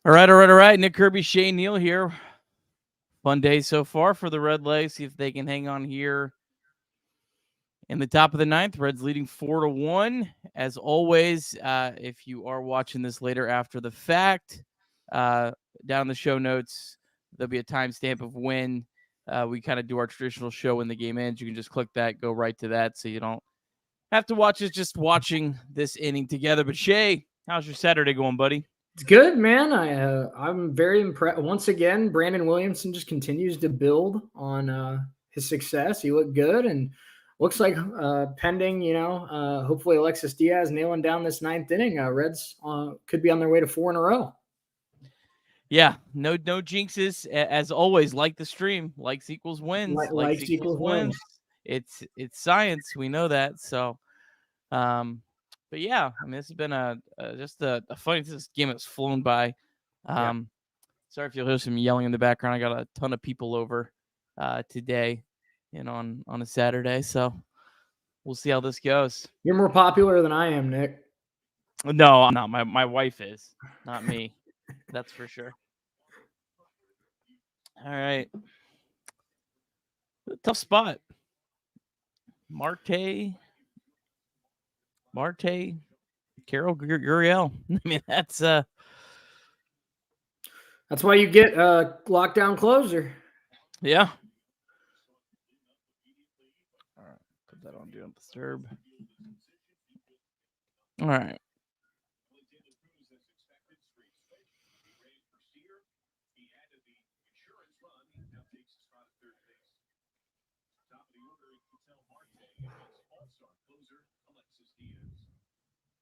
All right. Nick Kirby, Shane Neal here. Fun day so far for the Red Legs. See if they can hang on here in the top of the ninth. Reds leading 4-1. As always, if you are watching this later after the fact, down in the show notes, there'll be a timestamp of when we kind of do our traditional show when the game ends. You can just click that, go right to that, so you don't have to watch us just watching this inning together. But Shay, how's your Saturday going, buddy? It's good, man. I'm very impressed. Once again, Brandon Williamson just continues to build on his success. He looked good, and looks like pending, hopefully Alexis Diaz nailing down this ninth inning, Reds could be on their way to 4 in a row. Yeah, no jinxes. As always, like the stream, likes equals wins. Likes equals wins. It's science. We know that. So, but yeah, I mean, this has been just a funny. This game has flown by. Sorry if you'll hear some yelling in the background. I got a ton of people over today, on a Saturday. So we'll see how this goes. You're more popular than I am, Nick. No, I'm not. My wife is, not me. That's for sure. All right. Tough spot. Marty, Carol Gurriel. I mean, that's why you get a lockdown closer. Yeah. All right. Put that on Do Not Disturb. All right.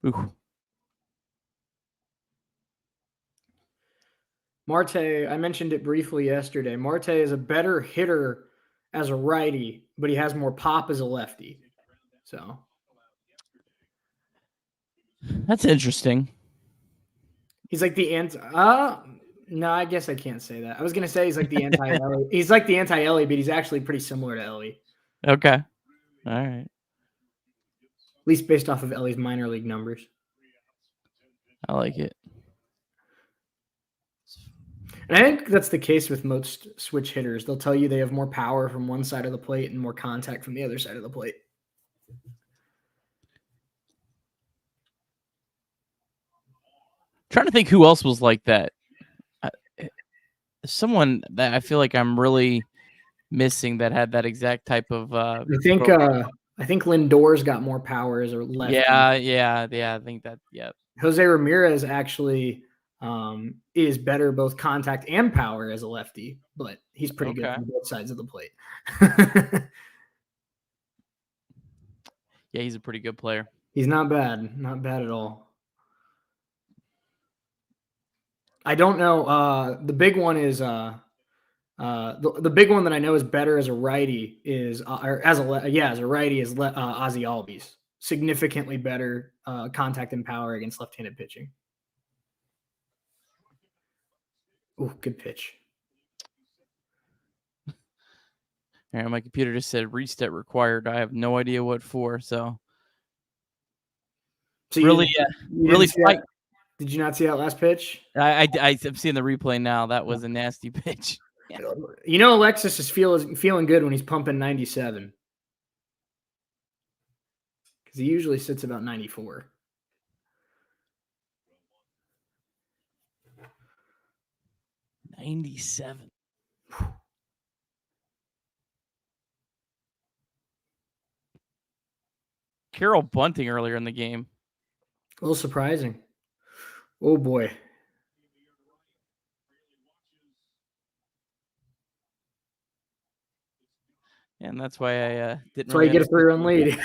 Ooh. Marty, I mentioned it briefly yesterday. Marty is a better hitter as a righty, but he has more pop as a lefty. So that's interesting. He's like the no, I guess I can't say that. I was gonna say he's like the anti-Ellie. He's like the anti-Ellie, but he's actually pretty similar to Ellie. Okay. All right. At least based off of Ellie's minor league numbers. I like it. And I think that's the case with most switch hitters. They'll tell you they have more power from one side of the plate and more contact from the other side of the plate. Trying to think who else was like that. Someone that I feel like I'm really missing that had that exact type of. I think Lindor's got more power as a lefty. Yeah. I think that. Yeah. Jose Ramirez actually is better both contact and power as a lefty, but he's pretty good on both sides of the plate. Yeah, he's a pretty good player. He's not bad at all. I don't know. The big one is the big one that I know is better as a righty is as a righty is Ozzie Albies. Significantly better contact and power against left-handed pitching. Oh, good pitch. All right, my computer just said reset required. I have no idea what for. So really fight. Did you not see that last pitch? I'm seeing the replay now. That was a nasty pitch. Yeah. Alexis is feeling good when he's pumping 97. Because he usually sits about 94. $97. Carroll bunting earlier in the game. A little surprising. Oh, boy. And that's why I didn't. That's why you get a 3-run lead.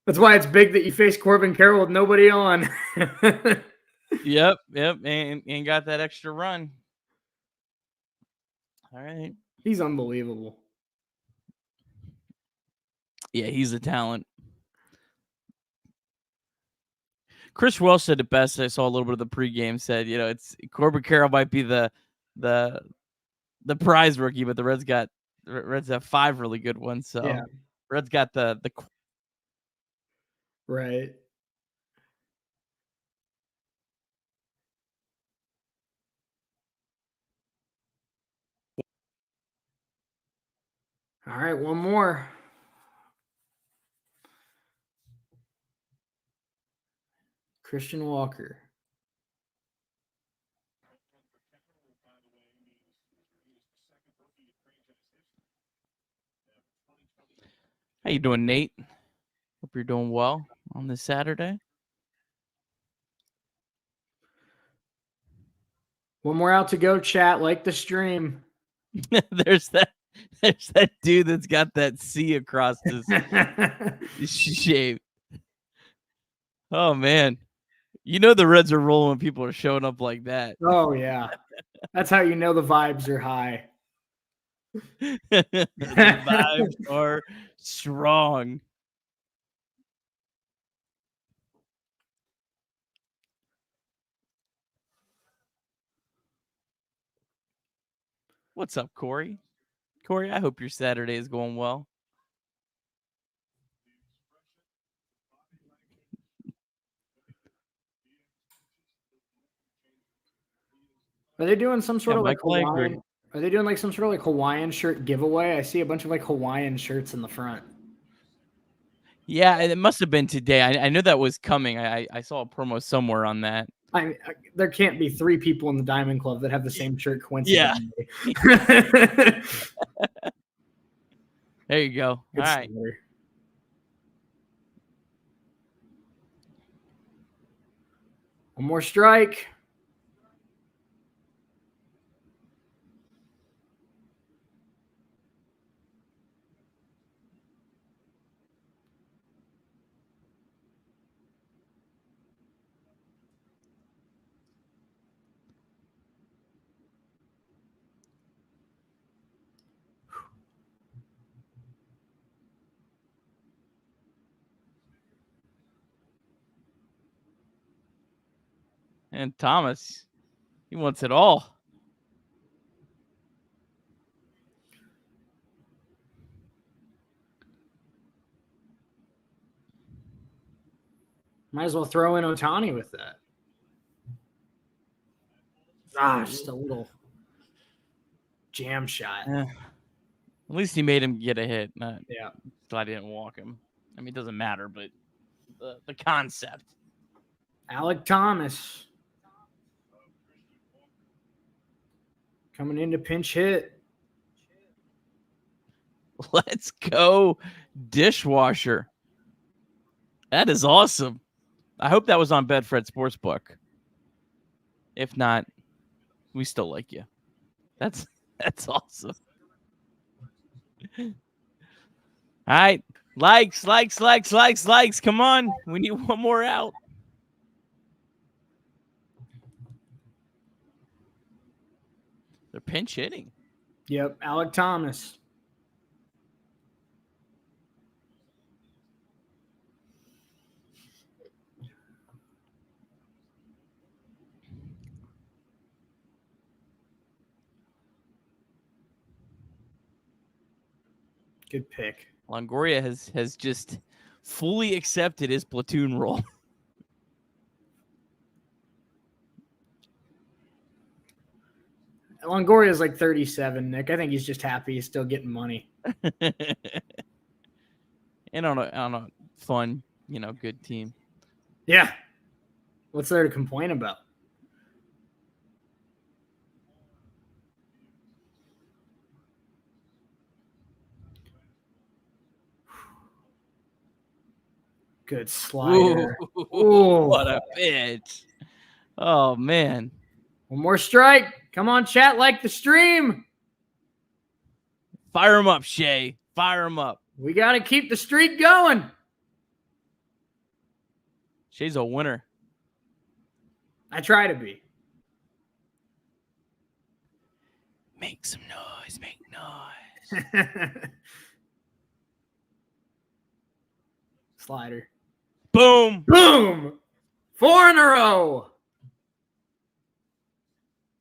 That's why it's big that you face Corbin Carroll with nobody on. Yep, and got that extra run. All right. He's unbelievable. Yeah, he's a talent. Chris Welsh said it best. I saw a little bit of the pregame. Said, it's Corbin Carroll might be the prize rookie, but the Reds have 5 really good ones. So yeah. Reds got the right. All right, one more. Christian Walker. How you doing, Nate? Hope you're doing well on this Saturday. One more out to go, chat. Like the stream. There's that dude that's got that C across his shape. Oh man. You know the Reds are rolling when people are showing up like that. Oh yeah. That's how you know the vibes are high. The vibes are strong. What's up, Corey? Corey, I hope your Saturday is going well. Are they doing some sort of like Michael, Hawaiian? Are they doing like some sort of like Hawaiian shirt giveaway? I see a bunch of like Hawaiian shirts in the front. Yeah, it must have been today. I knew that was coming. I saw a promo somewhere on that. There can't be 3 people in the Diamond Club that have the same shirt coincidentally. Yeah. There you go. Good All right. story. One more strike. And Thomas, he wants it all. Might as well throw in Ohtani with that. Just a little jam shot. At least he made him get a hit. Yeah. So I didn't walk him. I mean, it doesn't matter, but the concept. Alec Thomas coming in to pinch hit. Let's go, dishwasher. That is awesome. I hope that was on Bedfred Sportsbook. If not, we still like you. That's awesome. All right. Likes. Come on. We need one more out. They're pinch hitting. Yep, Alec Thomas. Good pick. Longoria has just fully accepted his platoon role. Longoria is like 37, Nick. I think he's just happy he's still getting money. And on a fun, good team. Yeah. What's there to complain about? Good slider. Ooh, what a pitch. Oh, man. One more strike. Come on, chat, like the stream. Fire him up, Shay. Fire him up. We got to keep the streak going. Shay's a winner. I try to be. Make some noise. Make noise. Slider. Boom. Boom. 4 in a row.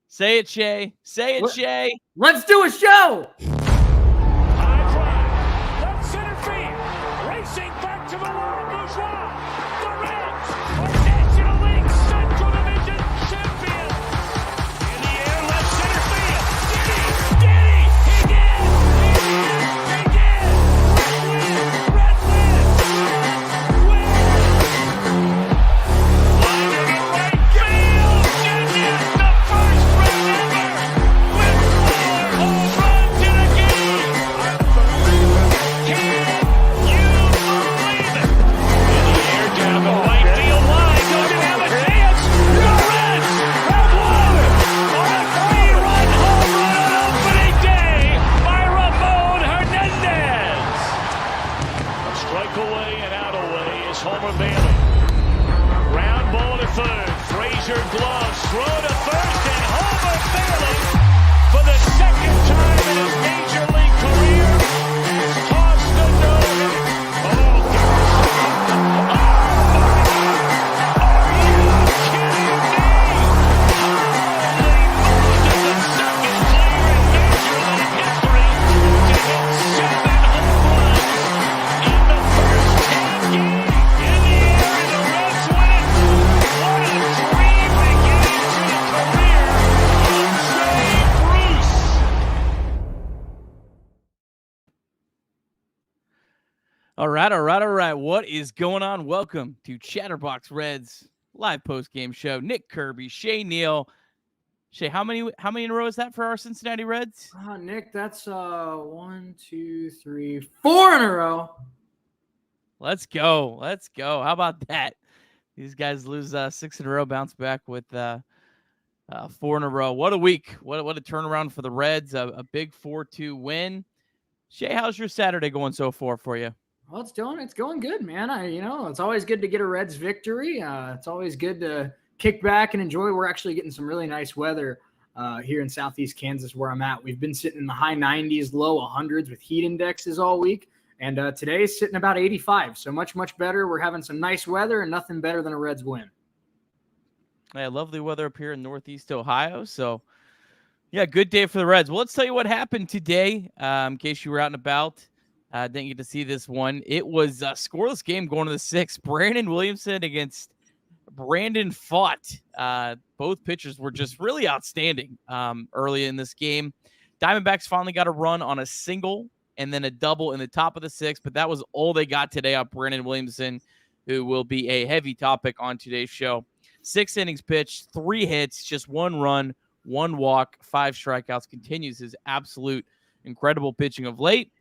Say it, Shay. Say it, Shay. Let's do a show. High drive. Left center field. Racing back to the line. Bourgeois. The Reds are National League Central Division champions. In the air, left center field. Did he? He did. He did. Bailey. Ground ball to third. Frazier gloves. Throw to first. And Homer Bailey, for the second time in his major league career, tossed the no-hitter. Oh, God. Are you kidding me? Holy moly, the second player in major league history to hit 7 home runs in the first 10 games. In the air, and the Reds win it. What a dream beginning to a career of Jay Bruce. All right. What is going on? Welcome to Chatterbox Reds live post-game show. Nick Kirby, Shay Neal. Shay, how many in a row is that for our Cincinnati Reds? Nick, that's 1, 2, 3, 4 in a row. Let's go. How about that? These guys lose 6 in a row, bounce back with 4 in a row. What a week. What a turnaround for the Reds. A big 4-2 win. Shay, how's your Saturday going so far for you? Well, it's going good, man. It's always good to get a Reds victory. It's always good to kick back and enjoy. We're actually getting some really nice weather here in Southeast Kansas where I'm at. We've been sitting in the high 90s, low 100s with heat indexes all week. And today is sitting about 85. So much, much better. We're having some nice weather and nothing better than a Reds win. Yeah, lovely weather up here in Northeast Ohio. So, yeah, good day for the Reds. Well, let's tell you what happened today. In case you were out and about, didn't get to see this one. It was a scoreless game going to the 6th. Brandon Williamson against Brandon Fought. Both pitchers were just really outstanding early in this game. Diamondbacks finally got a run on a single and then a double in the top of the 6th, but that was all they got today on Brandon Williamson, who will be a heavy topic on today's show. 6 innings pitched, 3 hits, just 1 run, 1 walk, 5 strikeouts. Continues his absolute incredible pitching of late.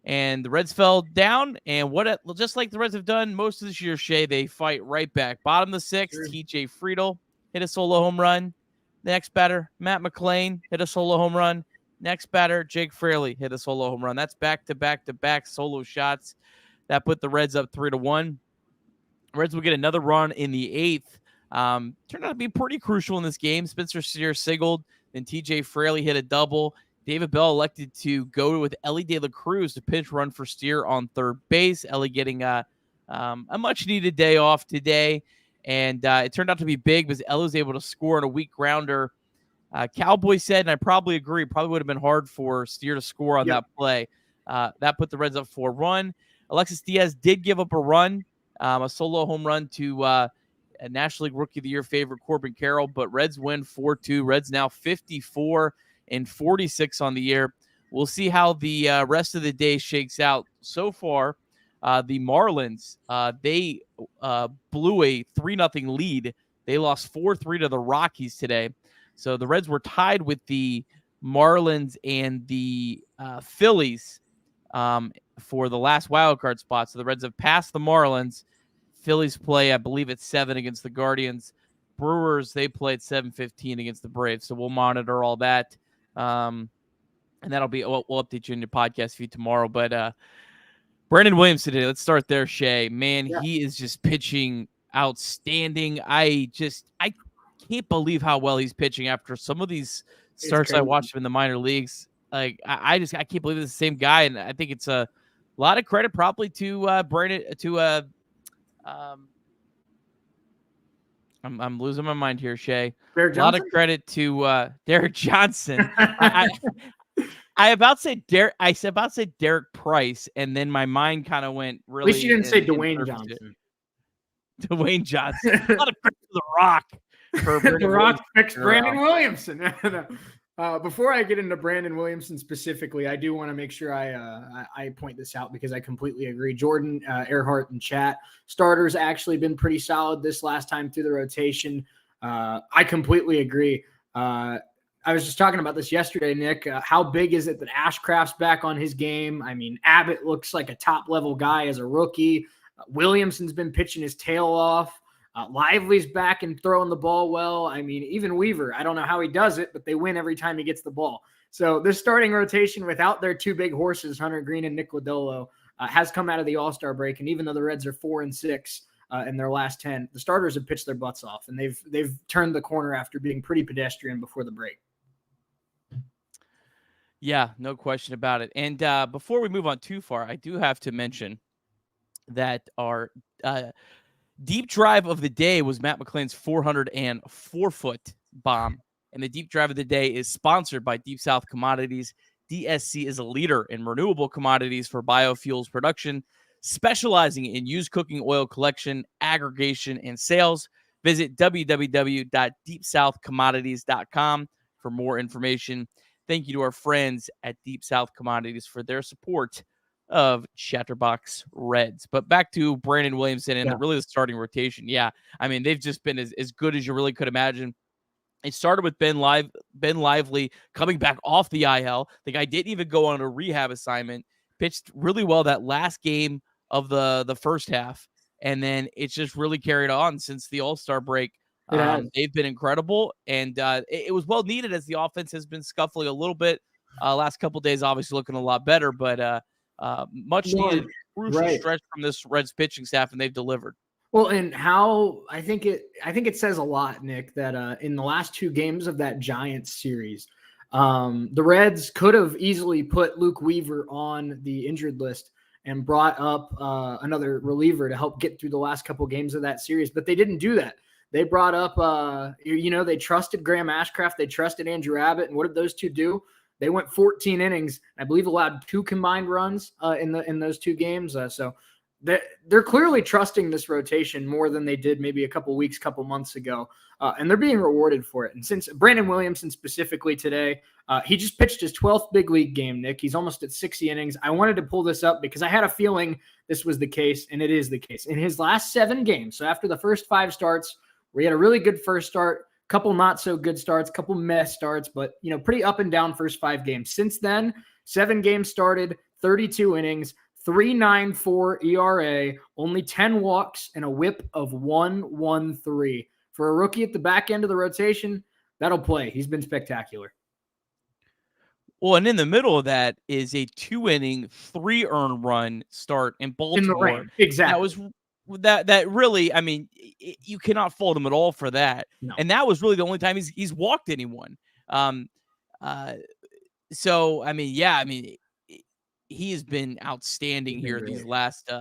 And the Reds fell down, and just like the Reds have done most of this year, Shay, they fight right back. Bottom of the 6th, Sure. TJ Friedl hit a solo home run. Next batter, Matt McClain hit a solo home run. Next batter, Jake Fraley hit a solo home run. That's back-to-back solo shots. That put the Reds up 3-1. Reds will get another run in the 8th. Turned out to be pretty crucial in this game. Spencer Steer singled, then TJ Fraley hit a double. David Bell elected to go with Ellie De La Cruz to pinch run for Steer on third base. Ellie getting a much-needed day off today, and it turned out to be big because Ellie was able to score on a weak grounder. Cowboy said, and I probably agree, probably would have been hard for Steer to score on that play. That put the Reds up 4-1. Alexis Diaz did give up a run, a solo home run to a National League Rookie of the Year favorite Corbin Carroll, but Reds win 4-2. Reds now 54-46 on the year. We'll see how the rest of the day shakes out. So far, the Marlins, they blew a 3-0 lead. They lost 4-3 to the Rockies today. So the Reds were tied with the Marlins and the Phillies for the last wildcard spot. So the Reds have passed the Marlins. Phillies play, I believe, at 7 against the Guardians. Brewers, they play at 7:15 against the Braves. So we'll monitor all that. And that'll be, we'll update you in your podcast feed tomorrow. But Brandon Williamson today, let's start there, Shay. Man, He is just pitching outstanding. I can't believe how well he's pitching after some of these starts I watched him in the minor leagues. Like, I can't believe it's the same guy. And I think it's a lot of credit probably to Brandon, I'm losing my mind here, Shay. A lot of credit to Derek Johnson. I about said Derek Price, and then my mind kind of went really. At least you didn't say Dwayne Johnson. Dwayne Johnson. A lot of credit to The Rock. The Rock picks Brandon Williamson. Before I get into Brandon Williamson specifically, I do want to make sure I point this out because I completely agree. Jordan Earhart in chat, starters actually been pretty solid this last time through the rotation. I completely agree. I was just talking about this yesterday, Nick. How big is it that Ashcraft's back on his game? I mean, Abbott looks like a top-level guy as a rookie. Williamson's been pitching his tail off. Lively's back and throwing the ball well. I mean, even Weaver, I don't know how he does it, but they win every time he gets the ball. So this starting rotation without their two big horses, Hunter Green and Nick Lodolo, has come out of the All-Star break. And even though the Reds are 4-6, in their last 10. The starters have pitched their butts off, and they've turned the corner after being pretty pedestrian before the break. Yeah, no question about it. And before we move on too far, I do have to mention that our deep drive of the day was Matt McClain's 404-foot bomb. And the deep drive of the day is sponsored by Deep South Commodities. DSC is a leader in renewable commodities for biofuels production, specializing in used cooking oil collection, aggregation, and sales. Visit www.deepsouthcommodities.com for more information. Thank you to our friends at Deep South Commodities for their support of Chatterbox Reds. But back to Brandon Williamson and really the starting rotation. Yeah, I mean, they've just been as good as you really could imagine. It started with Ben Lively coming back off the IL. The guy didn't even go on a rehab assignment, pitched really well that last game of the first half, and then it's just really carried on since the All-Star break. They've been incredible, and it was well needed as the offense has been scuffling a little bit. Last couple of days, obviously looking a lot better, but much needed crucial stretch from this Reds pitching staff, and they've delivered. Well, and how I think it says a lot, Nick, that in the last 2 games of that Giants series, the Reds could have easily put Luke Weaver on the injured list and brought up another reliever to help get through the last couple games of that series, but they didn't do that. They brought up, they trusted Graham Ashcraft, they trusted Andrew Abbott, and what did those two do? They went 14 innings, I believe, allowed 2 combined runs in those 2 games. So they're clearly trusting this rotation more than they did maybe a couple months ago, and they're being rewarded for it. And since Brandon Williamson specifically today, he just pitched his 12th big league game, Nick. He's almost at 60 innings. I wanted to pull this up because I had a feeling this was the case, and it is the case. In his last 7 games, so after the first 5 starts, we had a really good first start, couple not so good starts, couple meh starts, but pretty up and down first 5 games. Since then, 7 games started, 32 innings, 3.94 ERA, only 10 walks, and a whip of 1.13. For a rookie at the back end of the rotation, that'll play. He's been spectacular. Well, and in the middle of that is a 2-inning, 3 earned run start in Baltimore. In the rain. Exactly. That was that really, I mean, you cannot fault him at all for that. No. And that was really the only time he's walked anyone. So I mean, yeah, I mean, he has been outstanding here these last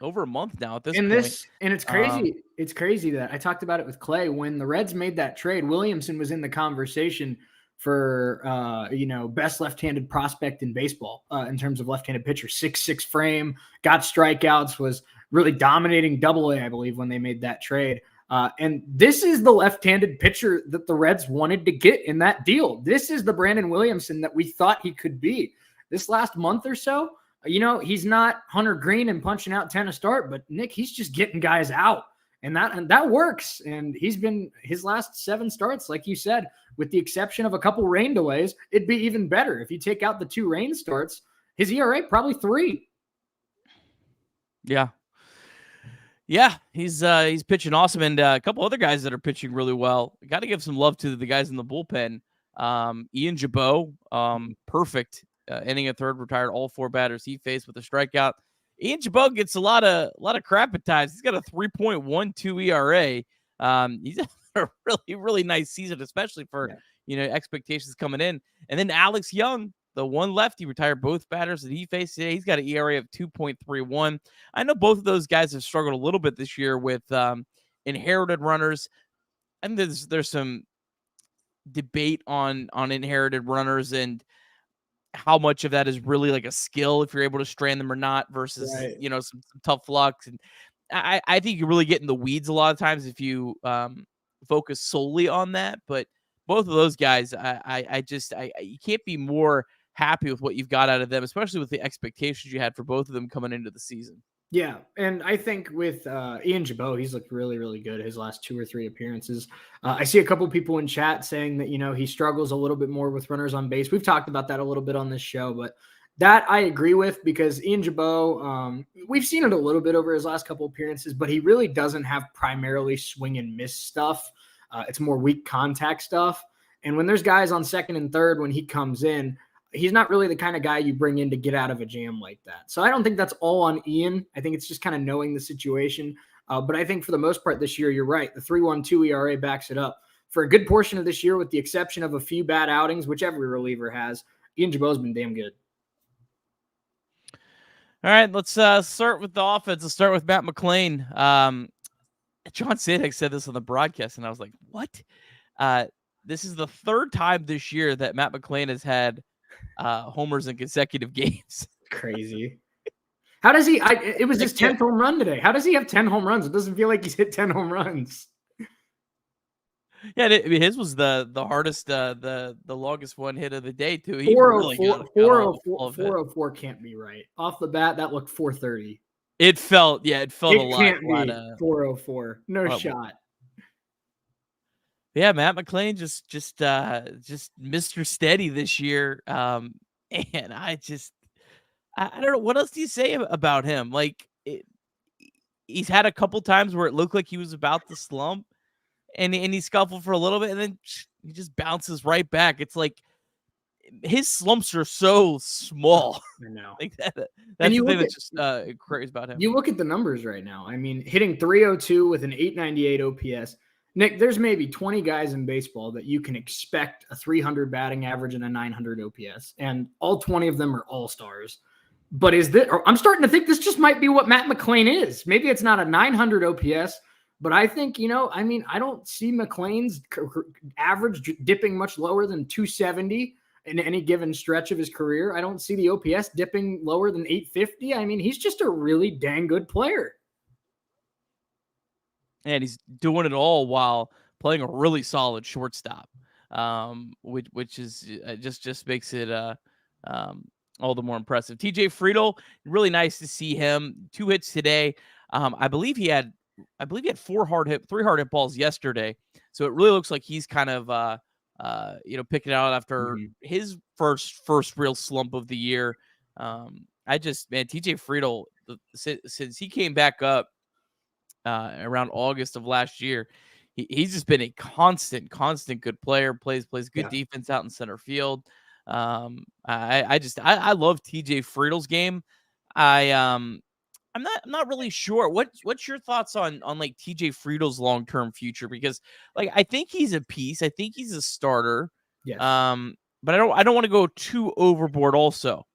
over a month now at this point. And it's crazy. It's crazy that I talked about it with Clay when the Reds made that trade. Williamson was in the conversation for best left-handed prospect in baseball in terms of left-handed pitcher. 6'6" frame, got strikeouts, was really dominating Double-A, I believe, when they made that trade. And this is the left-handed pitcher that the Reds wanted to get in that deal. This is the Brandon Williamson that we thought he could be. This last month or so, he's not Hunter Green and punching out 10 a start, but Nick, he's just getting guys out. And that works. And he's been his last 7 starts, like you said, with the exception of a couple rain delays, it'd be even better. If you take out the 2 rain starts, his ERA probably 3. Yeah. Yeah, he's pitching awesome. And a couple other guys that are pitching really well. Got to give some love to the guys in the bullpen. Ian Jabot, perfect inning at third, retired all 4 batters he faced with a strikeout. Ian Jabot gets a lot of crap at times. He's got a 3.12 ERA. He's had a really, really nice season, especially for expectations coming in. And then Alex Young, the one lefty, retired both batters that he faced today. He's got an ERA of 2.31. I know both of those guys have struggled a little bit this year with inherited runners. And there's some debate on inherited runners and how much of that is really like a skill if you're able to strand them or not versus some tough luck. And I think you really get in the weeds a lot of times if you focus solely on that. But both of those guys, you can't be more happy with what you've got out of them, especially with the expectations you had for both of them coming into the season. Yeah, and I think with Ian Jabot, he's looked really, really good his last 2 or 3 appearances. I see a couple people in chat saying that, he struggles a little bit more with runners on base. We've talked about that a little bit on this show, but that I agree with because Ian Jabot, we've seen it a little bit over his last couple appearances, but he really doesn't have primarily swing and miss stuff. It's more weak contact stuff. And when there's guys on second and third, when he comes in, he's not really the kind of guy you bring in to get out of a jam like that. So I don't think that's all on Ian. I think it's just kind of knowing the situation. But I think for the most part this year, you're right. The 3.12 ERA backs it up. For a good portion of this year, with the exception of a few bad outings, which every reliever has, Ian Jabot's been damn good. All right, let's start with the offense. Let's start with Matt McClain. John Sadek said this on the broadcast, and I was like, what? This is the third time this year that Matt McClain has had homers in consecutive games. Crazy. How does he? It was his 10th home run today. How does he have 10 home runs? It doesn't feel like he's hit 10 home runs. Yeah, I mean, his was the hardest, the longest one hit of the day too. 404 can't be right off the bat. That looked 430. It felt a lot. Can't be 404. No shot. Yeah, Matt McClain just Mr. Steady this year. And I don't know, what else do you say about him? Like, he's had a couple times where it looked like he was about to slump, and he scuffled for a little bit, and then he just bounces right back. It's like his slumps are so small. I know. Like that's the thing that's just crazy about him. You look at the numbers right now. I mean, hitting 302 with an 898 OPS. Nick, there's maybe 20 guys in baseball that you can expect a 300 batting average and a 900 OPS, and all 20 of them are all-stars. But I'm starting to think this just might be what Matt McClain is. Maybe it's not a 900 OPS, but I think, I don't see McClain's average dipping much lower than 270 in any given stretch of his career. I don't see the OPS dipping lower than 850. I mean, he's just a really dang good player. And he's doing it all while playing a really solid shortstop, which is just makes it all the more impressive. TJ Friedl, really nice to see him. 2 hits today. I believe he had 3 hard hit balls yesterday. So it really looks like he's kind of picking it out after his first real slump of the year. TJ Friedl, since he came back up around August of last year, he's just been a constant good player. Plays good defense out in center field. I love TJ Friedl's game. I'm not really sure. What's your thoughts on like TJ Friedl's long-term future? Because like, I think he's a piece. I think he's a starter. Yes. But I don't want to go too overboard also.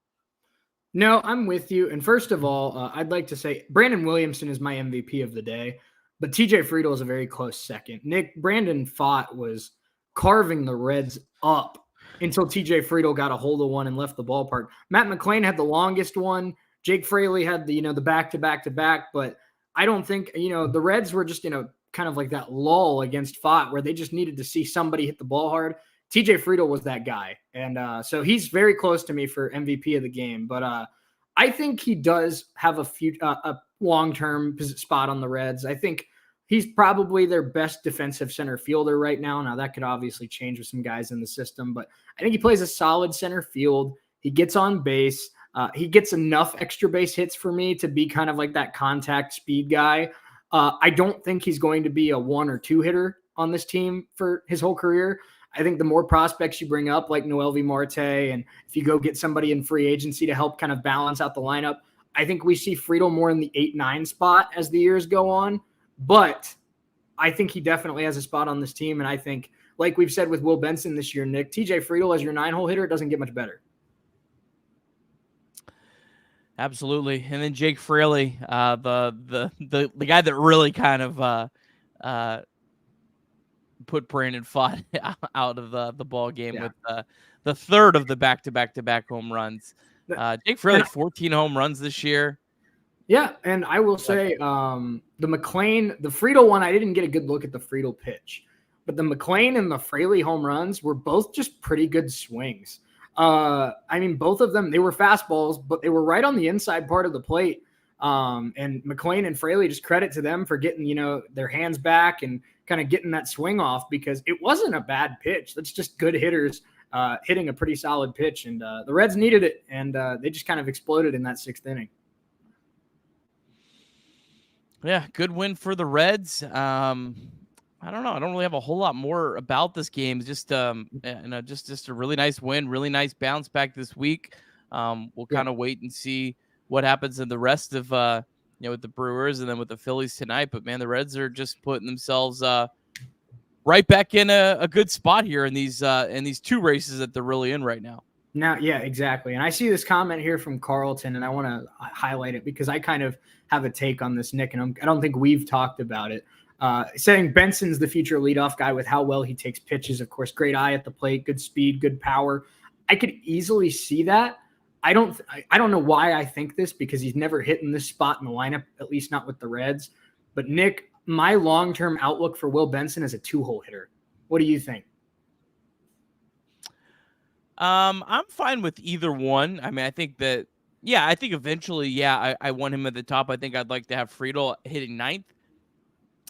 No, I'm with you. And first of all, I'd like to say Brandon Williamson is my MVP of the day, but TJ Friedl is a very close second. Nick, Brandon Pfaadt was carving the Reds up until TJ Friedl got a hold of one and left the ballpark. Matt McClain had the longest one. Jake Fraley had the back-to-back, but I don't think, the Reds were just, kind of like that lull against Pfaadt where they just needed to see somebody hit the ball hard. TJ Friedl was that guy. And so he's very close to me for MVP of the game. But I think he does have a long-term spot on the Reds. I think he's probably their best defensive center fielder right now. Now, that could obviously change with some guys in the system, but I think he plays a solid center field. He gets on base. He gets enough extra base hits for me to be kind of like that contact speed guy. I don't think he's going to be a 1 or 2 hitter on this team for his whole career. I think the more prospects you bring up, like Noelvi Marte, and if you go get somebody in free agency to help kind of balance out the lineup, I think we see Friedl more in the 8-9 spot as the years go on. But I think he definitely has a spot on this team. And I think, like we've said with Will Benson this year, Nick, TJ Friedl as your 9-hole hitter doesn't get much better. Absolutely. And then Jake Fraley, the guy that really kind of put Brandon Pfaadt out of the ball game with the third of the back-to-back home runs. Jake Fraley, 14 home runs this year. Yeah, and I will say the Friedl one, I didn't get a good look at the Friedl pitch. But the McClain and the Fraley home runs were both just pretty good swings. I mean, both of them, they were fastballs, but they were right on the inside part of the plate. And McClain and Fraley, just credit to them for getting, their hands back and kind of getting that swing off, because it wasn't a bad pitch. That's just good hitters hitting a pretty solid pitch. And the Reds needed it, and they just kind of exploded in that 6th inning. Yeah, good win for the Reds. I don't know. I don't really have a whole lot more about this game. Just just a really nice win, really nice bounce back this week. We'll kind of wait and see what happens in the rest of with the Brewers and then with the Phillies tonight. But man, the Reds are just putting themselves right back in a good spot here in these two races that they're really in right now. Now, yeah, exactly. And I see this comment here from Carlton, and I want to highlight it because I kind of have a take on this, Nick, and I don't think we've talked about it. Saying Benson's the future leadoff guy with how well he takes pitches. Of course, great eye at the plate, good speed, good power. I could easily see that. I don't know why I think this because he's never hit in this spot in the lineup, at least not with the Reds. But Nick, my long-term outlook for Will Benson is a 2-hole hitter. What do you think? I'm fine with either one. I mean, I think that, I think eventually, I want him at the top. I think I'd like to have Friedl hitting ninth.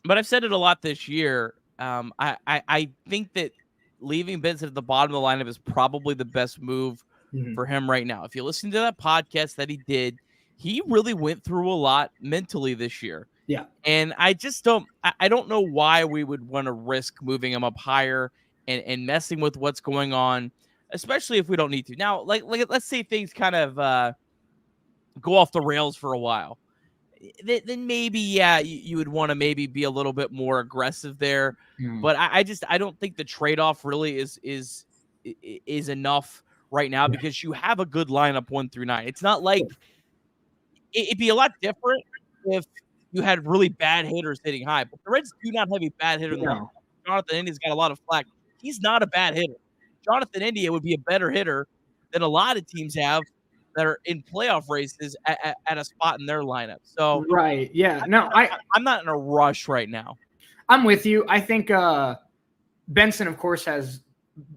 But I've said it a lot this year. I think that leaving Benson at the bottom of the lineup is probably the best move for him right now. If you listen to that podcast that he did, he really went through a lot mentally this year. Yeah. And I just don't know why we would want to risk moving him up higher and messing with what's going on, especially if we don't need to. Now, like let's say things kind of go off the rails for a while. Then maybe, you would want to maybe be a little bit more aggressive there. But I don't think the trade-off really is enough right now because you have a good lineup 1 through 9. It's not like it'd be a lot different if you had really bad hitters hitting high. But the Reds do not have a bad hitter in the lineup. Jonathan India's got a lot of flack. He's not a bad hitter. Jonathan India would be a better hitter than a lot of teams have that are in playoff races at a spot in their lineup. So right, yeah. I'm not in a rush right now. I'm with you. I think Benson, of course, has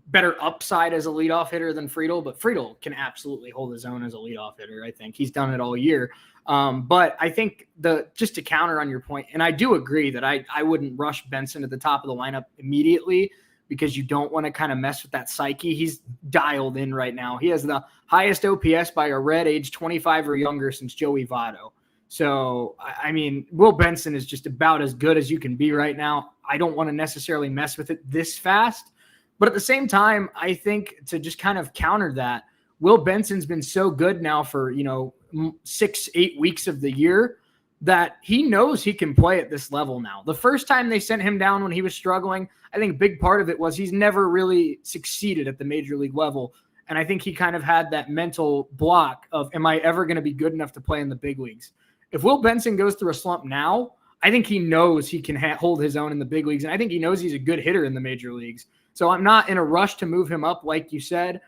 better upside as a leadoff hitter than Friedl, but Friedl can absolutely hold his own as a leadoff hitter. I think he's done it all year. But I think just to counter on your point, and I do agree that I wouldn't rush Benson at the top of the lineup immediately because you don't want to kind of mess with that psyche. He's dialed in right now. He has the highest OPS by a Red age 25 or younger since Joey Votto. So, I mean, Will Benson is just about as good as you can be right now. I don't want to necessarily mess with it this fast. But at the same time, I think to just kind of counter that, Will Benson's been so good now for, 6-8 weeks of the year that he knows he can play at this level now. The first time they sent him down when he was struggling, I think a big part of it was he's never really succeeded at the major league level. And I think he kind of had that mental block of, am I ever going to be good enough to play in the big leagues? If Will Benson goes through a slump now, I think he knows he can hold his own in the big leagues. And I think he knows he's a good hitter in the major leagues. So I'm not in a rush to move him up, like you said,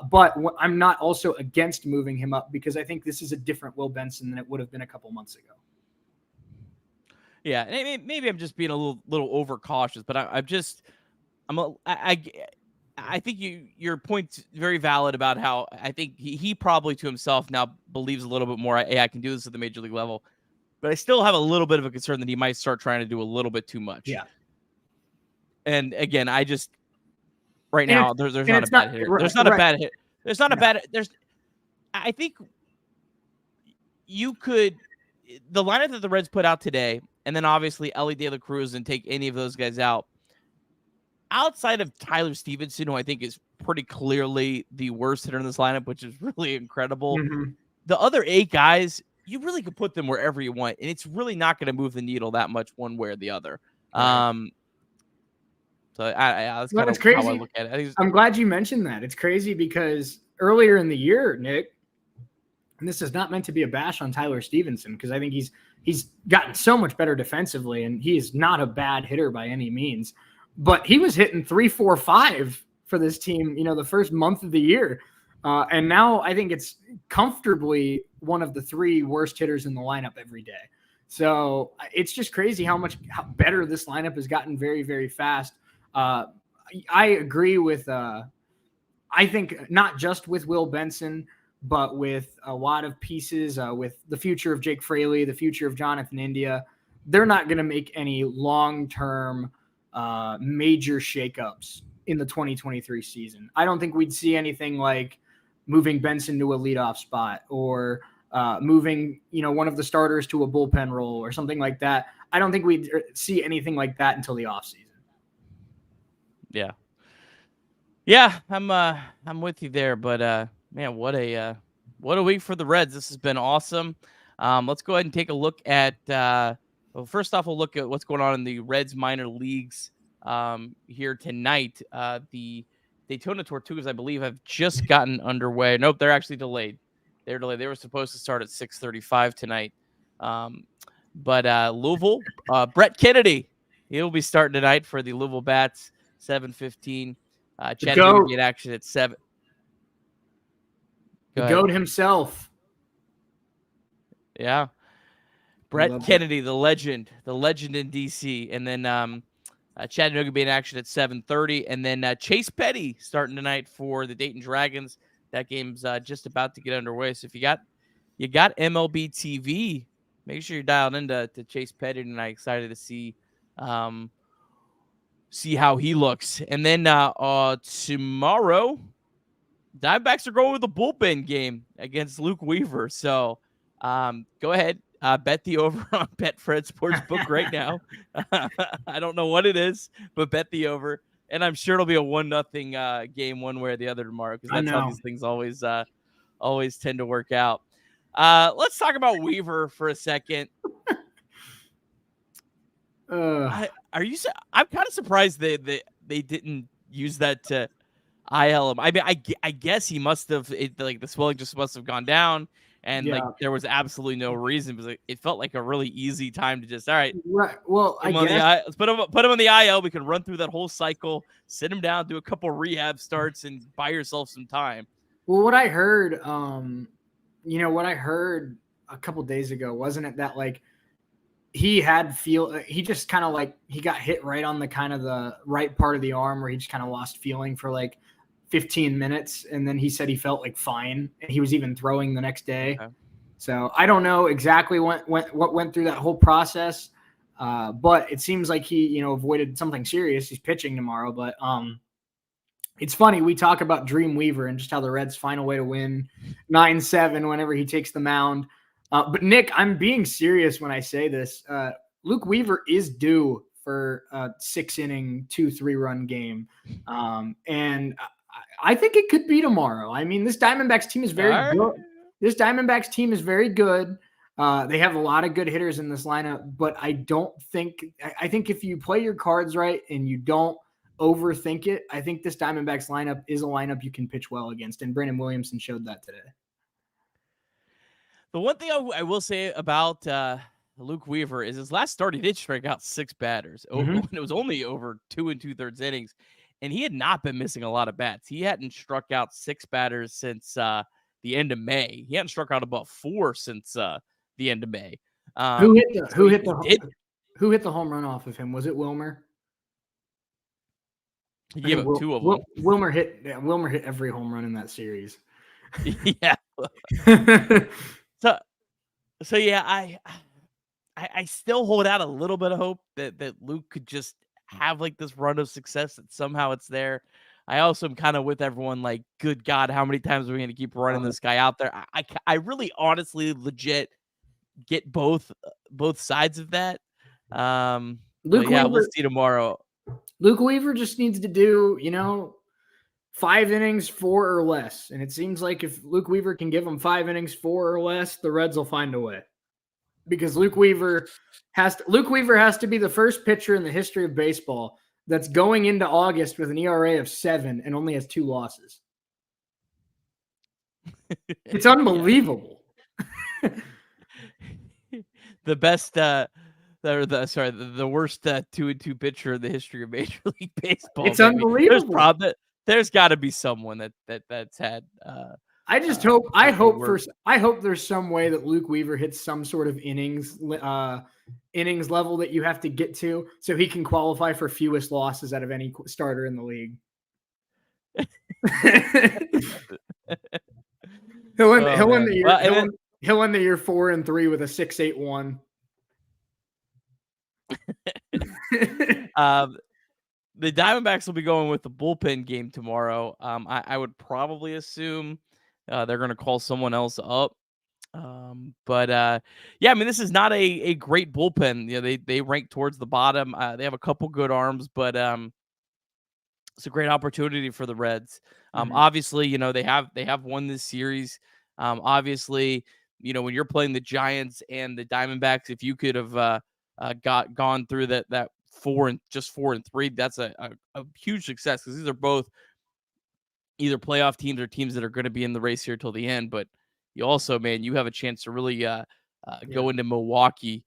but I'm not also against moving him up because I think this is a different Will Benson than it would have been a couple months ago. Yeah, maybe I'm just being a little overcautious, but I think your point's very valid about how I think he probably to himself now believes a little bit more. Hey, I can do this at the major league level, but I still have a little bit of a concern that he might start trying to do a little bit too much. Yeah. And again, there's not a bad hitter. There's not a bad hit. There's not a bad. I think you could the lineup that the Reds put out today, and then obviously Elly De La Cruz and take any of those guys out. Outside of Tyler Stevenson, who I think is pretty clearly the worst hitter in this lineup, which is really incredible. Mm-hmm. The other 8 guys, you really could put them wherever you want, and it's really not going to move the needle that much one way or the other. Right. So that's kind of crazy. How I look at it. I'm glad you mentioned that. It's crazy because earlier in the year, Nick, and this is not meant to be a bash on Tyler Stevenson because I think he's gotten so much better defensively, and he is not a bad hitter by any means. But he was hitting 3-4-5 for this team, the first month of the year. And now I think it's comfortably one of the 3 worst hitters in the lineup every day. So it's just crazy how better this lineup has gotten very, very fast. I agree with, I think not just with Will Benson, but with a lot of pieces, with the future of Jake Fraley, the future of Jonathan India. They're not going to make any long-term major shakeups in the 2023 season. I don't think we'd see anything like moving Benson to a leadoff spot or moving, one of the starters to a bullpen role or something like that. I don't think we'd see anything like that until the offseason. Yeah, I'm with you there, but man, what a week for the Reds. This has been awesome. Let's go ahead and take a look at well, first off, we'll look at what's going on in the Reds minor leagues here tonight. The Daytona Tortugas, I believe, have just gotten underway. Nope, they're actually delayed. They're delayed. They were supposed to start at 6:35 tonight. But Louisville, Brett Kennedy, he'll be starting tonight for the Louisville Bats, 7:15. Chattanooga be in action at 7. The GOAT himself. Yeah. Brett Kennedy, the legend in DC. And then Chattanooga be in action at 7:30. And then Chase Petty starting tonight for the Dayton Dragons. That game's just about to get underway. So if you got MLB TV, make sure you're dialed into Chase Petty tonight. Excited to see how he looks. And then tomorrow, Dbacks are going with the bullpen game against Luke Weaver. So go ahead, bet the over on Betfred Sportsbook right now. I don't know what it is, but bet the over. And I'm sure it'll be a 1-0 game one way or the other tomorrow, because that's how these things always tend to work out. Let's talk about Weaver for a second. I'm kind of surprised they didn't use that to IL him. I mean, I guess he must have the swelling just must have gone down, and like there was absolutely no reason, because it felt like a really easy time to just right. Well, let's put him on the IL. We can run through that whole cycle, sit him down, do a couple rehab starts, and buy yourself some time. Well, what I heard, what I heard a couple days ago, wasn't it that like he just kind of like he got hit right on the kind of the right part of the arm where he just kind of lost feeling for like 15 minutes. And then he said he felt like fine, and he was even throwing the next day. Okay. So I don't know exactly what went through that whole process. But it seems like he, avoided something serious. He's pitching tomorrow, but it's funny. We talk about Dream Weaver and just how the Reds find a way to win 9-7 whenever he takes the mound. But Nick, I'm being serious when I say this. Luke Weaver is due for a 6-inning, 2-3-run game. And I think it could be tomorrow. I mean, this Diamondbacks team is very good. This Diamondbacks team is very good. They have a lot of good hitters in this lineup, but I think if you play your cards right and you don't overthink it, I think this Diamondbacks lineup is a lineup you can pitch well against. And Brandon Williamson showed that today. The one thing I will say about Luke Weaver is his last start, he did strike out 6 batters. It was only over 2 2/3 innings, and he had not been missing a lot of bats. He hadn't struck out 6 batters since the end of May. He hadn't struck out about 4 since the end of May. Who hit the home run off of him? Was it Wilmer? He gave up 2 of them. Wilmer hit every home run in that series. Yeah. So yeah, I still hold out a little bit of hope that Luke could just have like this run of success, that somehow it's there. I also am kind of with everyone, like, good God, how many times are we going to keep running this guy out there? I really honestly legit get both sides of that. Luke Weaver, we'll see tomorrow. Luke Weaver just needs to do, 5 innings, 4 or less. And it seems like if Luke Weaver can give them 5 innings, 4 or less, the Reds will find a way. Because Luke Weaver has to be the first pitcher in the history of baseball that's going into August with an ERA of 7 and only has 2 losses. It's unbelievable. The best the worst 2-2 pitcher in the history of Major League Baseball. It's unbelievable. There's got to be someone that's had. I just hope. I hope there's some way that Luke Weaver hits some sort of innings level that you have to get to, so he can qualify for fewest losses out of any starter in the league. He'll end the year 4-3 with a 6.81. The Diamondbacks will be going with the bullpen game tomorrow. I would probably assume they're going to call someone else up. But yeah, I mean, this is not a great bullpen. They rank towards the bottom. They have a couple good arms, but it's a great opportunity for the Reds. Obviously, you know, they have won this series. Obviously, you know, when you're playing the Giants and the Diamondbacks, if you could have gone through that 4-3, that's a huge success, because these are both either playoff teams or teams that are going to be in the race here till the end. But you also, man, you have a chance to really go into Milwaukee,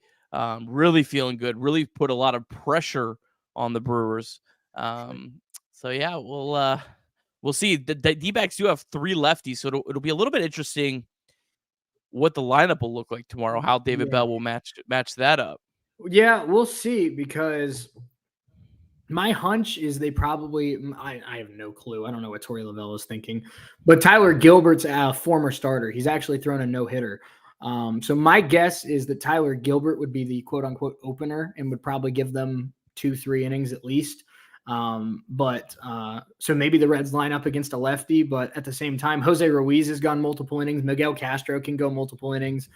really feeling good, really put a lot of pressure on the Brewers. So yeah, we'll see. The D-backs do have 3 lefties, so it'll be a little bit interesting what the lineup will look like tomorrow, how David Bell will match that up. Yeah, we'll see, because my hunch is they probably – I have no clue. I don't know what Torey Lovullo is thinking. But Tyler Gilbert's a former starter. He's actually thrown a no-hitter. So my guess is that Tyler Gilbert would be the quote-unquote opener and would probably give them 2-3 innings at least. So maybe the Reds line up against a lefty, but at the same time, Jose Ruiz has gone multiple innings. Miguel Castro can go multiple innings.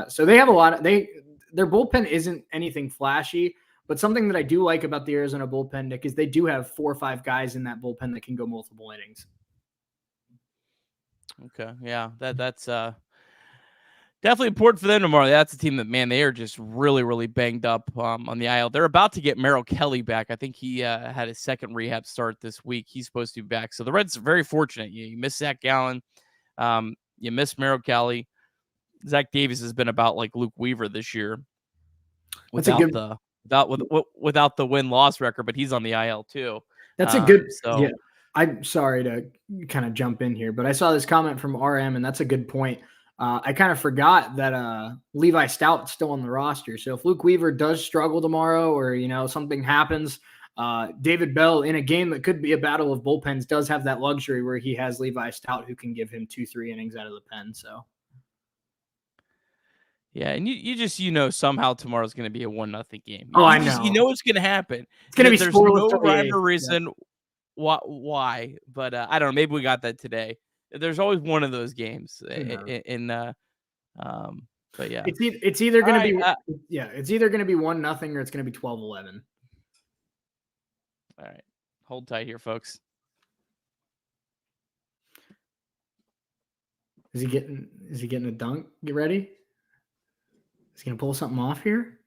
So they have a lot of their bullpen isn't anything flashy, but something that I do like about the Arizona bullpen, Nick, is they do have 4 or 5 guys in that bullpen that can go multiple innings. Okay. Yeah. That's definitely important for them tomorrow. That's a team that, man, they are just really, really banged up on the IL. They're about to get Merrill Kelly back. I think he had his second rehab start this week. He's supposed to be back. So the Reds are very fortunate. You miss Zach Gallen. You miss Merrill Kelly. Zach Davies has been about like Luke Weaver this year without the win-loss record, but he's on the IL too. That's a good – yeah. I'm sorry to kind of jump in here, but I saw this comment from RM, and that's a good point. I kind of forgot that Levi Stout's still on the roster. So if Luke Weaver does struggle tomorrow, or, you know, something happens, David Bell, in a game that could be a battle of bullpens, does have that luxury where he has Levi Stout who can give him 2-3 innings out of the pen. So yeah, and you just, you know, somehow tomorrow's going to be a 1-0 game. I know. You know it's going to happen. It's going to be there's no rhyme or reason why, but I don't know. Maybe we got that today. There's always one of those games, but yeah, it's either going to be it's either going to be 1-0 or it's going to be 12-11. All right, hold tight here, folks. Is he getting a dunk? Get ready. Is he going to pull something off here?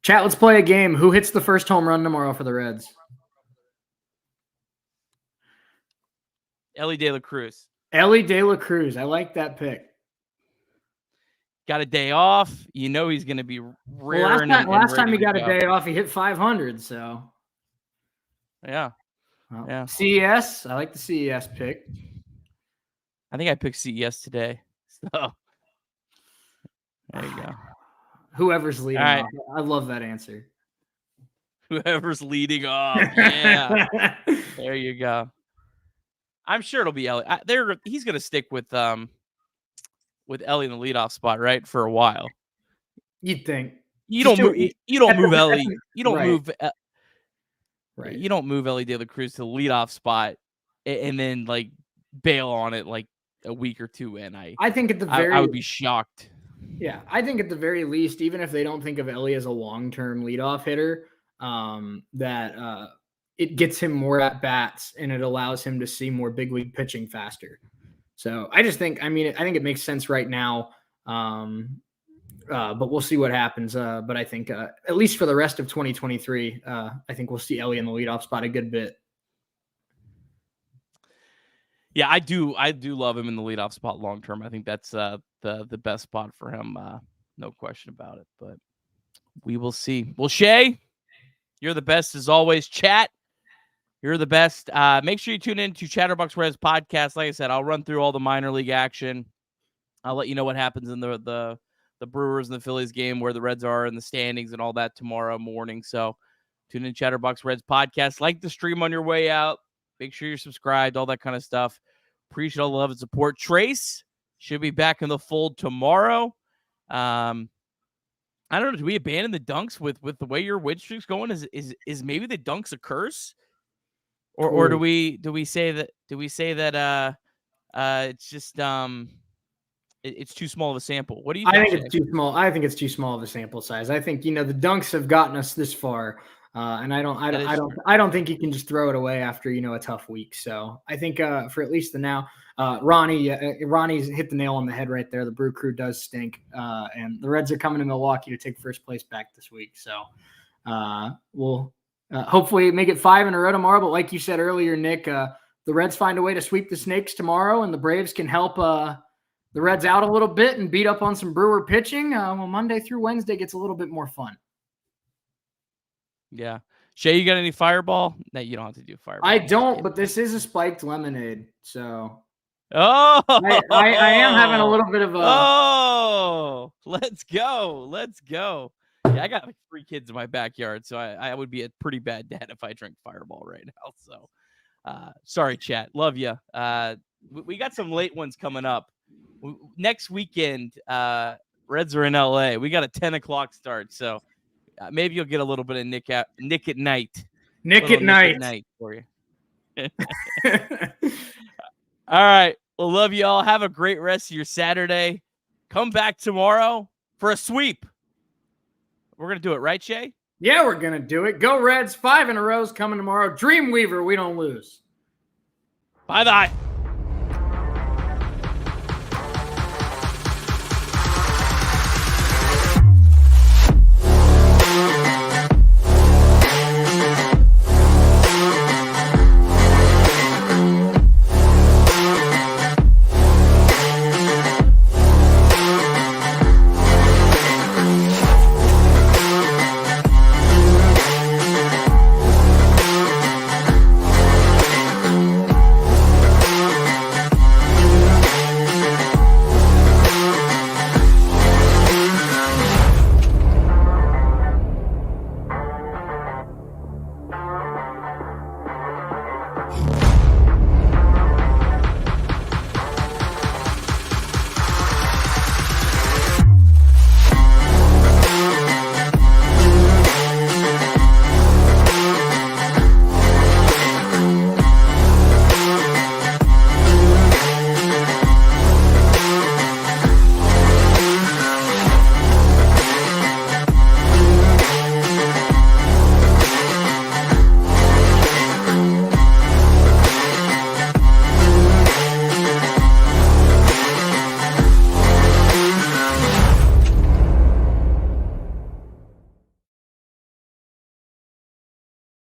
Chat, let's play a game. Who hits the first home run tomorrow for the Reds? Elly De La Cruz. Elly De La Cruz. I like that pick. Got a day off. You know he's going to be rearing. Last time he got a day off, he hit 500. So, yeah. Well, yeah. CES. I like the CES pick. I think I picked CES today. So, there you go. Whoever's leading off. I love that answer. Whoever's leading off. Yeah. There you go. I'm sure it'll be Elly. He's going to stick with Elly in the leadoff spot, right, for a while. You'd think. You don't move Elly. You don't Right. move. Right. You don't move Elly De La Cruz to the leadoff spot and then like bail on it like a week or two in. I think at the I would be shocked. Yeah, I think at the very least, even if they don't think of Elly as a long-term leadoff hitter, that it gets him more at-bats and it allows him to see more big league pitching faster. So I think it makes sense right now, but we'll see what happens. But I think at least for the rest of 2023, I think we'll see Elly in the leadoff spot a good bit. Yeah, I do love him in the leadoff spot long term. I think that's the best spot for him, no question about it. But we will see. Well, Shay, you're the best as always. Chat, you're the best. Make sure you tune in to Chatterbox Reds podcast. Like I said, I'll run through all the minor league action. I'll let you know what happens in the Brewers and the Phillies game, where the Reds are in the standings and all that tomorrow morning. So tune in Chatterbox Reds podcast. Like the stream on your way out. Make sure you're subscribed, all that kind of stuff. Appreciate all the love and support. Trace should be back in the fold tomorrow. I don't know. Do we abandon the dunks with the way your win streak's going? Is maybe the dunks a curse, or do we say that it's just it's too small of a sample? What do you think? I think it's too small. I think it's too small of a sample size. I think the dunks have gotten us this far. And I don't think he can just throw it away after, a tough week. So I think for at least the now, Ronnie's hit the nail on the head right there. The Brew Crew does stink. And the Reds are coming to Milwaukee to take first place back this week. So we'll hopefully make it 5 in a row tomorrow. But like you said earlier, Nick, the Reds find a way to sweep the Snakes tomorrow, and the Braves can help the Reds out a little bit and beat up on some Brewer pitching. Monday through Wednesday gets a little bit more fun. Yeah. Shay, you got any Fireball? No, you don't have to do Fireball. I don't, but this is a spiked lemonade, so I am having a little bit of a. Oh, let's go. Yeah, I got like 3 kids in my backyard, so I would be a pretty bad dad if I drank Fireball right now. So, sorry, chat. Love you. We got some late ones coming up next weekend. Reds are in LA. We got a 10 o'clock start, so. Maybe you'll get a little bit of Nick at night. Nick at night for you. All right. Well, love you all. Have a great rest of your Saturday. Come back tomorrow for a sweep. We're going to do it, right, Shay? Yeah, we're going to do it. Go Reds. 5 in a row is coming tomorrow. Dreamweaver, we don't lose. Bye-bye.